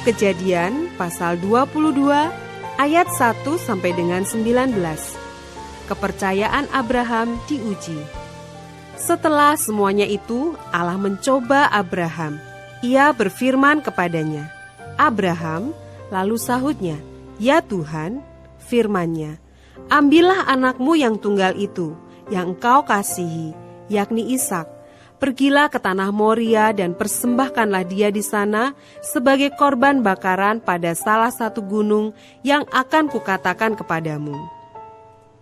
Kejadian pasal 22 ayat 1 sampai dengan 19. Kepercayaan Abraham diuji. Setelah semuanya itu, Allah mencoba Abraham. Ia berfirman kepadanya, "Abraham," lalu sahutnya, "Ya Tuhan," firman-Nya, "ambillah anakmu yang tunggal itu, yang engkau kasihi, yakni Ishak. Pergilah ke tanah Moria dan persembahkanlah dia di sana sebagai korban bakaran pada salah satu gunung yang akan kukatakan kepadamu."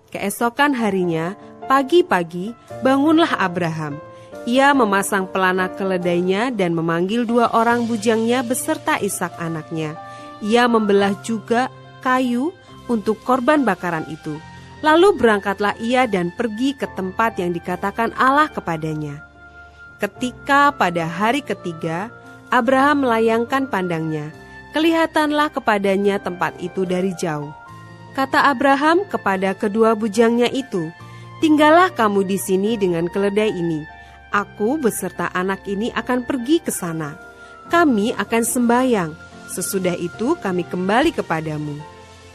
Keesokan harinya, pagi-pagi, bangunlah Abraham. Ia memasang pelana keledainya dan memanggil 2 orang bujangnya beserta Ishak anaknya. Ia membelah juga kayu untuk korban bakaran itu. Lalu berangkatlah ia dan pergi ke tempat yang dikatakan Allah kepadanya. Ketika pada hari ketiga, Abraham melayangkan pandangnya, kelihatanlah kepadanya tempat itu dari jauh. Kata Abraham kepada kedua bujangnya itu, "Tinggallah kamu di sini dengan keledai ini. Aku beserta anak ini akan pergi ke sana. Kami akan sembahyang. Sesudah itu kami kembali kepadamu."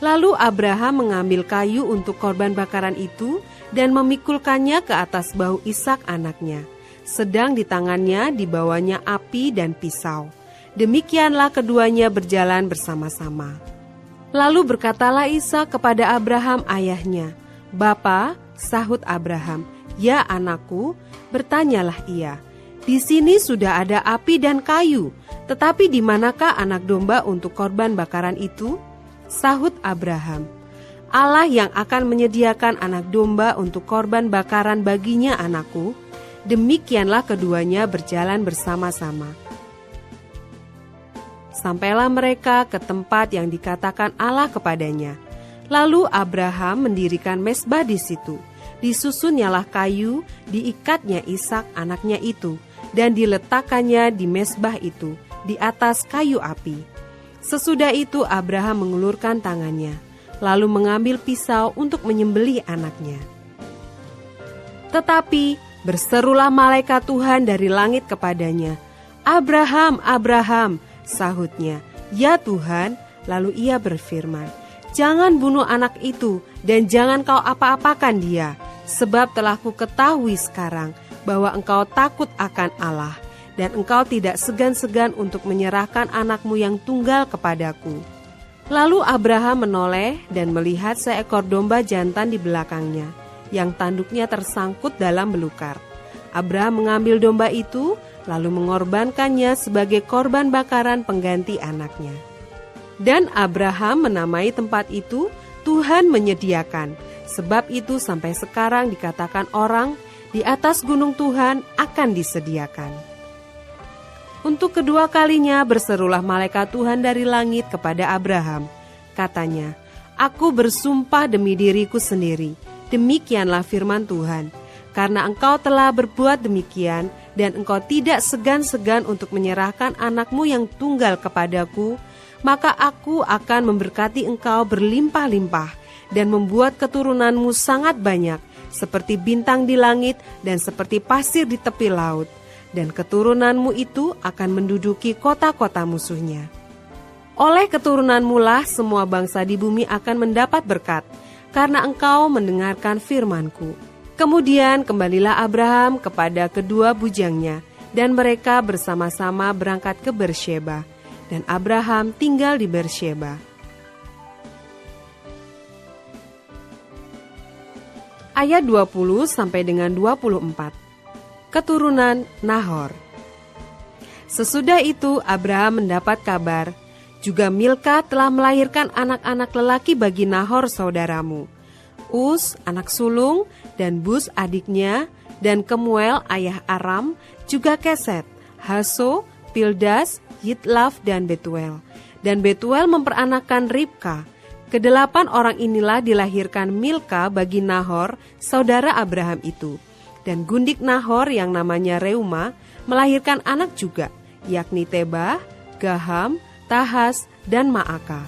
Lalu Abraham mengambil kayu untuk korban bakaran itu dan memikulkannya ke atas bahu Ishak anaknya. Sedang di tangannya dibawanya api dan pisau. Demikianlah keduanya berjalan bersama-sama. Lalu berkatalah Ishak kepada Abraham ayahnya, "Bapa," sahut Abraham. "Ya anakku," bertanyalah ia, "di sini sudah ada api dan kayu, tetapi di manakah anak domba untuk korban bakaran itu?" Sahut Abraham, "Allah yang akan menyediakan anak domba untuk korban bakaran baginya anakku." Demikianlah keduanya berjalan bersama-sama. Sampailah mereka ke tempat yang dikatakan Allah kepadanya. Lalu Abraham mendirikan mezbah di situ. Disusunnyalah kayu, diikatnya Ishak anaknya itu, dan diletakkannya di mezbah itu, di atas kayu api. Sesudah itu Abraham mengulurkan tangannya, lalu mengambil pisau untuk menyembelih anaknya. Tetapi berserulah malaikat Tuhan dari langit kepadanya, "Abraham, Abraham," sahutnya, "Ya Tuhan." Lalu ia berfirman, "Jangan bunuh anak itu dan jangan kau apa-apakan dia, sebab telah ku ketahui sekarang bahwa engkau takut akan Allah, dan engkau tidak segan-segan untuk menyerahkan anakmu yang tunggal kepadaku." Lalu Abraham menoleh dan melihat seekor domba jantan di belakangnya, yang tanduknya tersangkut dalam belukar. Abraham mengambil domba itu, lalu mengorbankannya sebagai korban bakaran pengganti anaknya. Dan Abraham menamai tempat itu, "Tuhan menyediakan." Sebab itu sampai sekarang dikatakan orang, di atas gunung Tuhan akan disediakan. Untuk kedua kalinya berserulah malaikat Tuhan dari langit kepada Abraham. Katanya, "Aku bersumpah demi diriku sendiri, demikianlah firman Tuhan, karena engkau telah berbuat demikian dan engkau tidak segan-segan untuk menyerahkan anakmu yang tunggal kepadaku, maka aku akan memberkati engkau berlimpah-limpah dan membuat keturunanmu sangat banyak, seperti bintang di langit dan seperti pasir di tepi laut, dan keturunanmu itu akan menduduki kota-kota musuhnya. Oleh keturunanmu lah semua bangsa di bumi akan mendapat berkat, karena engkau mendengarkan firman-Ku." Kemudian kembalilah Abraham kepada kedua bujangnya, dan mereka bersama-sama berangkat ke Bersyeba, dan Abraham tinggal di Bersyeba. Ayat 20 sampai dengan 24. Keturunan Nahor. Sesudah itu Abraham mendapat kabar, juga Milka telah melahirkan anak-anak lelaki bagi Nahor saudaramu, Us anak sulung, dan Bus adiknya, dan Kemuel ayah Aram, juga Keset, Haso, Pildas, Yitlaf, dan Betuel. Dan Betuel memperanakkan Ribka. Kedelapan orang inilah dilahirkan Milka bagi Nahor, saudara Abraham itu. Dan gundik Nahor yang namanya Reuma melahirkan anak juga, yakni Tebah, Gaham, Tahas, dan Maaka.